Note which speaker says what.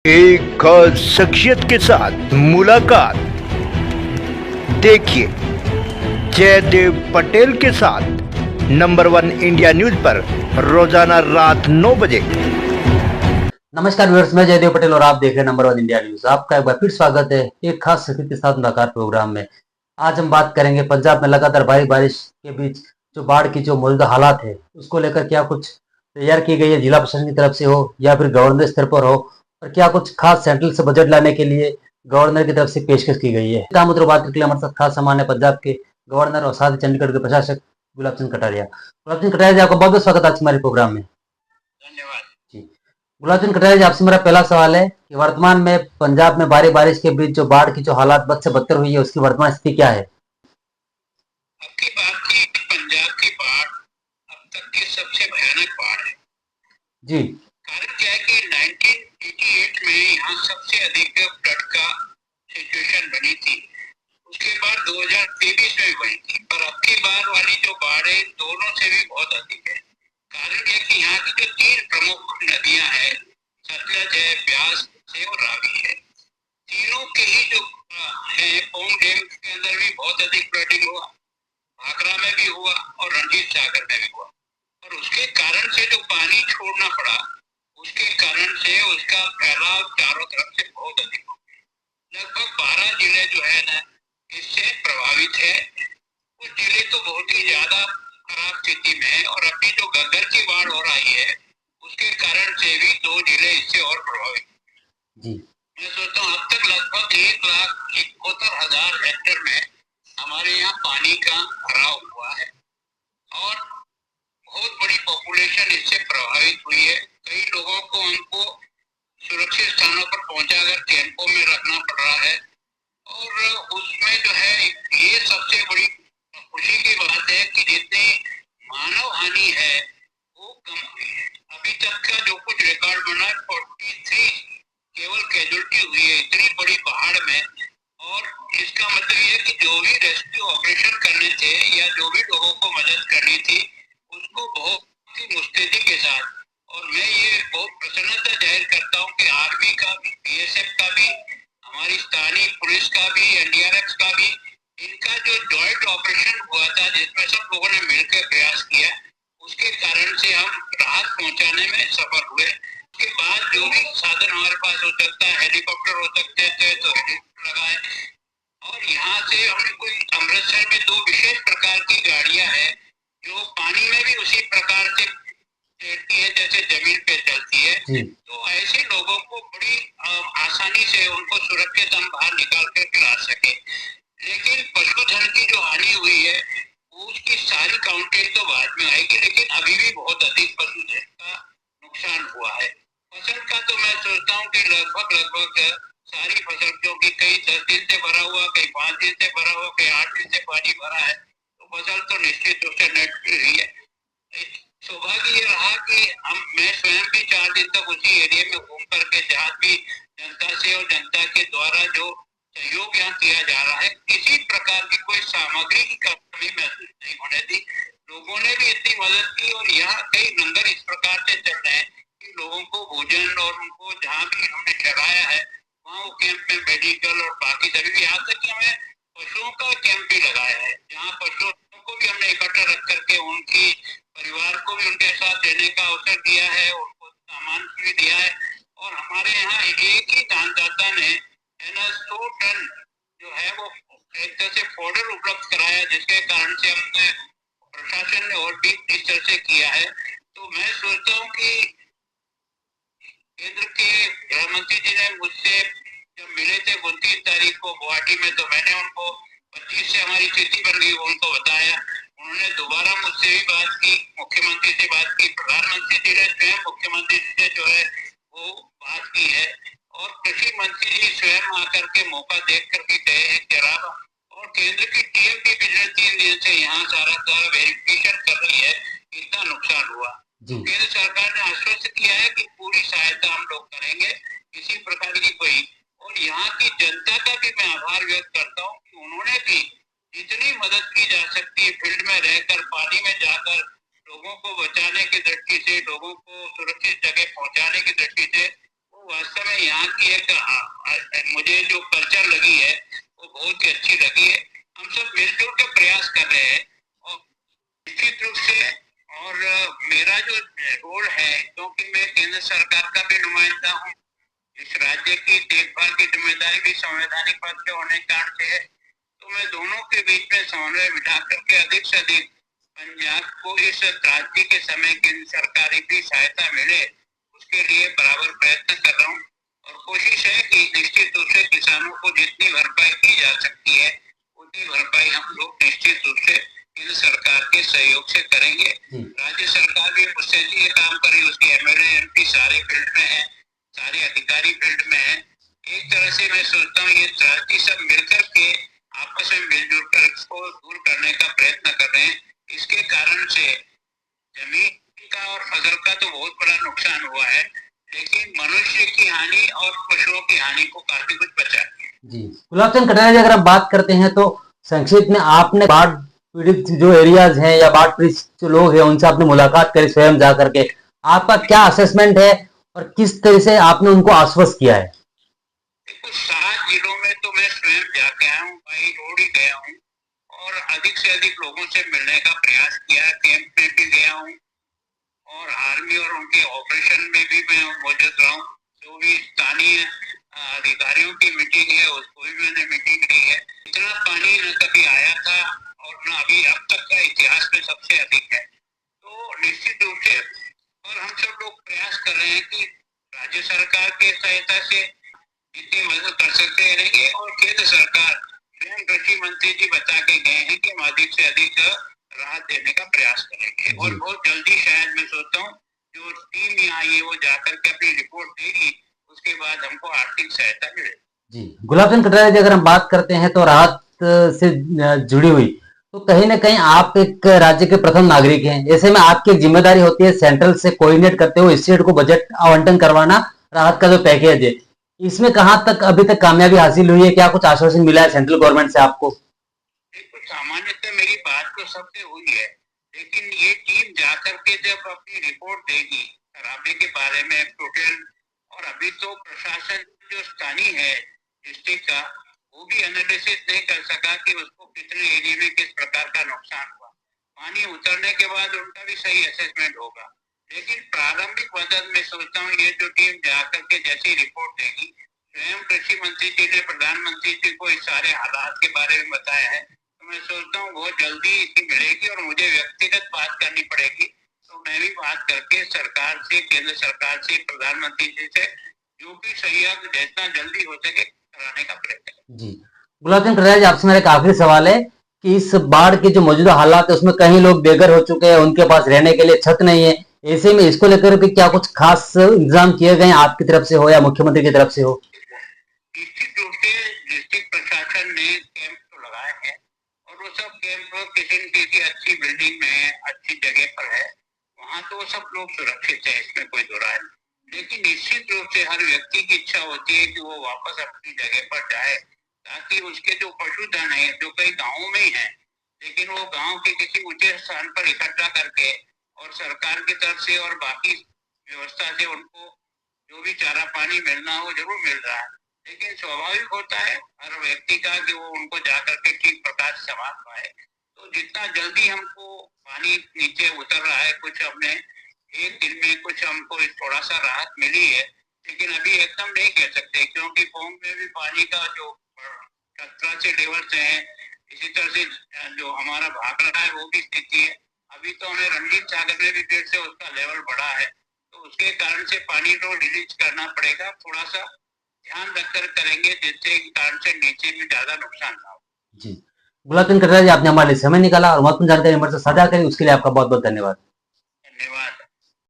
Speaker 1: एक खास शख्सियत के साथ मुलाकात। देखिए जयदेव पटेल के साथ नंबर 1 इंडिया न्यूज पर रोजाना रात 9 बजे।
Speaker 2: नमस्कार व्यूअर्स, मैं जयदेव पटेल और आप देख रहे हैं नंबर 1 इंडिया न्यूज। आपका एक बार फिर स्वागत है एक खास शख्सियत के साथ मुलाकात प्रोग्राम में। आज हम बात करेंगे पंजाब में लगातार भारी बारिश के बीच जो बाढ़ की जो मौजूदा हालात है उसको लेकर क्या कुछ तैयार की गई है जिला प्रशासन की तरफ से हो या फिर गवर्नर स्तर पर हो, और क्या कुछ खास सेंट्रल से बजट लाने के लिए गवर्नर की तरफ से पेशकश की गई है। काम उतर बात के लिए हमारे साथ खास सामान है पंजाब के गवर्नर और साथ ही चंडीगढ़ के प्रशासक गुलाब चंद कटारिया। गुलाब चंद कटारिया जी, आपका बहुत बहुत स्वागत है आज हमारे प्रोग्राम में।
Speaker 3: धन्यवाद
Speaker 2: जी, गुलाब चंद कटारिया जी, आपसे मेरा पहला सवाल है कि वर्तमान में पंजाब में भारी बारिश के बीच जो बाढ़ की जो हालात बद से बदतर हुई है उसकी वर्तमान स्थिति क्या है।
Speaker 3: आपकी बात की पंजाब की बाढ़ अब तक की सबसे भयानक बाढ़ है।
Speaker 2: जी
Speaker 3: कारण क्या है कि 1988 में यहाँ सबसे अधिक फ्लड का सिचुएशन बनी थी। उसके बाद 2023 में भी बनी थी, पर अब की बार वाली जो बाढ़ है दोनों से भी बहुत अधिक है। कारण यह कि यहाँ की जो 3 प्रमुख नदियां हैं, सतलज है, ब्यास है और रावी है, तीनों के ही जो है पौंग डैम के अंदर भी बहुत अधिक फ्लडिंग हुआ, भाखड़ा में भी हुआ और रणजीत सागर में भी हुआ। और उसके कारण से जो पानी छोड़ना पड़ा, उसके कारण से उसका फैलाव चारों तरफ से बहुत अधिक हो गया। लगभग 12 जिले जो है ना इससे प्रभावित है। कुछ जिले तो बहुत ही ज्यादा खराब स्थिति में है और अभी जो गग्गर की बाढ़ हो रही है उसके कारण से भी 2 जिले इससे और प्रभावित।
Speaker 2: जी
Speaker 3: मैं सोचता हूँ अब तक लगभग 1,71,000 हेक्टेयर में हमारे यहाँ पानी का भराव हुआ है और बहुत बड़ी पॉपुलेशन इससे प्रभावित हुई है। कई लोगों को हमको सुरक्षित स्थानों पर पहुंचाकर कैंपों में रखना पड़ रहा है और उसमें जो है ये सबसे बड़ी खुशी की बात है कि जितनी मानव हानि है वो कम हुई है। अभी तक का जो कुछ रिकॉर्ड बना है 43 केवल कैजुअलिटी हुई है इतनी बड़ी पहाड़ में। और इसका मतलब ये कि जो भी रेस्क्यू ऑपरेशन करने थे या जो भी लोगों को मदद करनी थी उसको बहुत ही मुस्तैदी के साथ, और मैं ये बहुत प्रसन्नता जाहिर करता हूँ कि आर्मी का भी, बीएसएफ का भी, हमारी स्थानीय पुलिस का भी, एनडीआरएफ का भी, इनका जो जॉइंट ऑपरेशन हुआ था जिसमें सब लोगों ने मिलकर प्रयास किया, उसके कारण से हम राहत पहुंचाने में सफल हुए। उसके बाद जो भी साधन हमारे पास हो सकता है, हेलीकॉप्टर हो सकते थे तो हेलीकॉप्टर लगाए। और यहाँ से हमने कोई अमृतसर में 2 विशेष प्रकार की गाड़ियां हैं जो पानी में भी उसी प्रकार से तैरती है जैसे जमीन पे चलती है। तो ऐसे लोगों को बड़ी आसानी से उनको सुरक्षित हम बाहर निकाल कर ला सके। लेकिन पशुधन की जो हानि हुई है उसकी सारी काउंटिंग तो बाद में आएगी, लेकिन अभी भी बहुत अधिक पशुधन का नुकसान हुआ है। फसल का तो मैं सोचता हूँ कि लगभग सारी फसल, क्योंकि कई 10 दिन से भरा हुआ, कई 5 दिन से भरा हुआ, कई 8 दिन से पानी भरा है, तो फसल तो निश्चित रूप से नष्ट हुई है। सौभाग्य ये रहा कि मैं स्वयं भी 4 दिन तक उसी एरिया में घूम करके जहाँ भी जनता से और जनता के द्वारा जो सहयोग यहाँ किया जा रहा है, किसी प्रकार की कोई सामग्री की कमी महसूस नहीं होने दी। लोगों ने भी इतनी मदद की और यहाँ कई लंगर इस प्रकार से चल रहे हैं कि लोगों को भोजन और उनको जहाँ भी हमने ठहराया है वहाँ वो कैंप में मेडिकल और बाकी सभी, यहाँ तक कि हमें पशुओं का कैंप भी लगाया है जहाँ पशुओं को भी हमने इकट्ठा रख करके उनकी परिवार को भी उनके साथ रहने का अवसर दिया है, उनको सामान भी दिया है। और हमारे यहाँ एक ही दानदाता ने है ना 100 टन जो है वो एक तरह से फॉर्डर उपलब्ध कराया, जिसके कारण से हमने प्रशासन ने और भी इस तरह से किया है। तो मैं सोचता हूँ कि केंद्र के गृह मंत्री जी ने मुझसे जब मिले थे 29 तारीख को गुवाहाटी में, तो मैंने उनको 25 से हमारी स्थिति बन गई उनको बताया। उन्होंने दोबारा मुझसे भी बात की, मुख्यमंत्री से बात की, प्रधानमंत्री जी ने स्वयं मुख्यमंत्री जी से जो है वो बात की है और कृषि मंत्री जी स्वयं आकर के मौका देख करके गए हैं जरा। और केंद्र की टीम भी पिछले 3 दिन से यहाँ सारा वेरिफिकेशन कर रही है कितना नुकसान हुआ। केंद्र सरकार ने आश्वस्त किया है कि पूरी सहायता हम लोग करेंगे, किसी प्रकार की कोई। और यहाँ की जनता का भी मैं आभार व्यक्त करता हूँ कि उन्होंने भी जितनी मदद की जा सकती है फील्ड में रहकर, पानी में जाकर लोगों को बचाने की दृष्टि से, लोगों को सुरक्षित जगह पहुंचाने की दृष्टि से, वो वास्तव में यहाँ की मुझे जो कल्चर लगी है वो बहुत ही अच्छी लगी है। हम सब मिलजुल के प्रयास कर रहे हैं और निश्चित रूप से, और मेरा जो रोल है, क्योंकि मैं केंद्र सरकार का भी नुमाइंदा हूँ, इस राज्य की देखभाल की जिम्मेदारी भी संवैधानिक पद के होने के कारण से है, तो मैं दोनों के बीच में समन्वय बिठा करके अधिक से अधिक पंजाब को इस त्रासदी के समय केंद्र सरकारी भी सहायता मिले उसके लिए बराबर प्रयत्न कर रहा हूँ। और कोशिश है कि निश्चित रूप से किसानों को जितनी भरपाई की जा सकती है उतनी भरपाई हम लोग निश्चित रूप से केंद्र सरकार के सहयोग से करेंगे। राज्य सरकार भी मुझसे ये काम करी, उसकी एमएलए एमपी सारे फील्ड में है, सारे अधिकारी फील्ड में है। एक तरह से मैं सोचता हूँ ये त्रासदी सब मिलकर के आपस में मिलजुल कर इसको दूर करने का प्रयत्न कर रहे हैं। इसके कारण से जमीन का और फसल का तो बहुत बड़ा नुकसान हुआ है, लेकिन मनुष्य की हानि और पशुओं की हानि को काफी कुछ बचा है।
Speaker 2: जी गुलाब चंद कटारिया जी, अगर हम बात करते हैं तो संक्षिप्त में आपने बाढ़ पीड़ित जो एरियाज हैं या बाढ़ पीड़ित जो लोग हैं उनसे आपने मुलाकात करी स्वयं जा करके, आपका क्या असेसमेंट है और किस तरह से आपने उनको आश्वस्त किया है?
Speaker 3: देखो, 7 जिलों में तो मैं स्वयं जाके आया हूँ, बाई रोड ही गया हूँ और अधिक से अधिक लोगों से मिलने का प्रयास किया है। कैंप में भी गया हूँ और आर्मी और उनके ऑपरेशन में भी मैं मौजूद रहा हूँ। जो भी स्थानीय अधिकारियों की मीटिंग है उसको भी मैंने मीटिंग ली है। इतना पानी न कभी आया था और न अभी अब तक का इतिहास में सबसे अधिक है। तो निश्चित रूप से और हम सब लोग प्रयास कर रहे हैं कि राज्य सरकार के सहायता से जितनी मदद कर सकते रहेंगे और केंद्र सरकार स्वयं कृषि मंत्री जी बता के गए हैं कि हम अधिक से अधिक राहत देने का प्रयास करेंगे और बहुत जल्दी शायद मैं सोचता हूँ जो टीम यहाँ आई है वो जाकर के अपनी रिपोर्ट देगी, उसके बाद हमको आर्थिक सहायता मिलेगी।
Speaker 2: जी गुलाब चंद कटारिया जी, अगर हम बात करते हैं तो राहत से जुड़ी हुई, तो कहीं ना कहीं आप एक राज्य के प्रथम नागरिक हैं, ऐसे में आपकी एक जिम्मेदारी होती है सेंट्रल से कोऑर्डिनेट करते हुए स्टेट को बजट आवंटन करवाना, राहत का जो पैकेज है इसमें कहां तक अभी तक कामयाबी हासिल हुई है? क्या कुछ आश्वासन मिला है सेंट्रल गवर्नमेंट से आपको?
Speaker 3: सामान्यतः मेरी बात तो सबसे हुई है, लेकिन ये टीम जाकर के जब अपनी रिपोर्ट देगी खराबे के बारे में टोटल, और अभी तो प्रशासन जो स्थानीय है डिस्ट्रिक्ट का वो भी एनालिसिस नहीं कर सका कि उसको कितने एरिया में किस प्रकार का नुकसान हुआ। पानी उतरने के बाद उनका भी सही असेसमेंट होगा, लेकिन प्रारंभिक मदद में सोचता हूँ ये जो टीम जाकर के जैसी रिपोर्ट देगी, स्वयं कृषि मंत्री जी ने प्रधानमंत्री जी को इस सारे हालात के बारे में बताया है, तो मैं सोचता हूँ बहुत जल्दी इसकी मिलेगी और मुझे व्यक्तिगत बात करनी पड़ेगी, तो मैं भी बात करके सरकार से, केंद्र सरकार से, प्रधानमंत्री जी से जो भी सहयोग जितना जल्दी हो सके कराने का प्रयत्न।
Speaker 2: जी गुलाब चंद कटारिया जी, आपसे मेरा एक आखिरी सवाल है कि इस बाढ़ के जो मौजूदा हालात है उसमें कई लोग बेघर हो चुके हैं, उनके पास रहने के लिए छत नहीं है, ऐसे में इसको लेकर के क्या कुछ खास इंतजाम किए गए आपकी तरफ से हो या मुख्यमंत्री की तरफ से हो?
Speaker 3: निश्चित रूप से डिस्ट्रिक्ट प्रशासन ने कैंप तो लगाए हैं और वो सब कैंप किसी न किसी अच्छी बिल्डिंग में अच्छी जगह पर है, वहाँ तो सब लोग सुरक्षित है, इसमें कोई दो राय नहीं। लेकिन निश्चित रूप से हर व्यक्ति की इच्छा होती है कि वो वापस अपनी जगह पर जाए, ताकि उसके जो पशुधन है जो कई गाँव में ही है, लेकिन वो गाँव के किसी ऊंचे स्थान पर इकट्ठा करके और सरकार की तरफ से और बाकी व्यवस्था से उनको जो भी चारा पानी मिलना हो जरूर मिल रहा है, लेकिन स्वाभाविक होता है हर व्यक्ति का कि वो उनको जाकर के ठीक प्रकार से संभाल पाए। तो जितना जल्दी हमको पानी नीचे उतर रहा है, कुछ हमने एक दिन में कुछ हमको थोड़ा सा राहत मिली है, लेकिन अभी एकदम नहीं कह सकते क्योंकि पोंग में भी पानी का जो 17 से लेवल से है, इसी तरह से जो हमारा भाखड़ा है वो भी स्थिति है। अभी तो हमें रंजीत सागर में भी फिर से उसका लेवल बढ़ा है, तो उसके कारण से पानी तो रिलीज करना पड़ेगा, थोड़ा सा ध्यान रखकर करेंगे जिससे कारण से नीचे में ज्यादा नुकसान ना हो।
Speaker 2: जी गुलाब चंद कटारिया जी, आपने हमारे लिए समय निकाला और महत्वपूर्ण जानकारी हमारे साथ साझा करी, उसके लिए आपका बहुत बहुत धन्यवाद।
Speaker 3: धन्यवाद।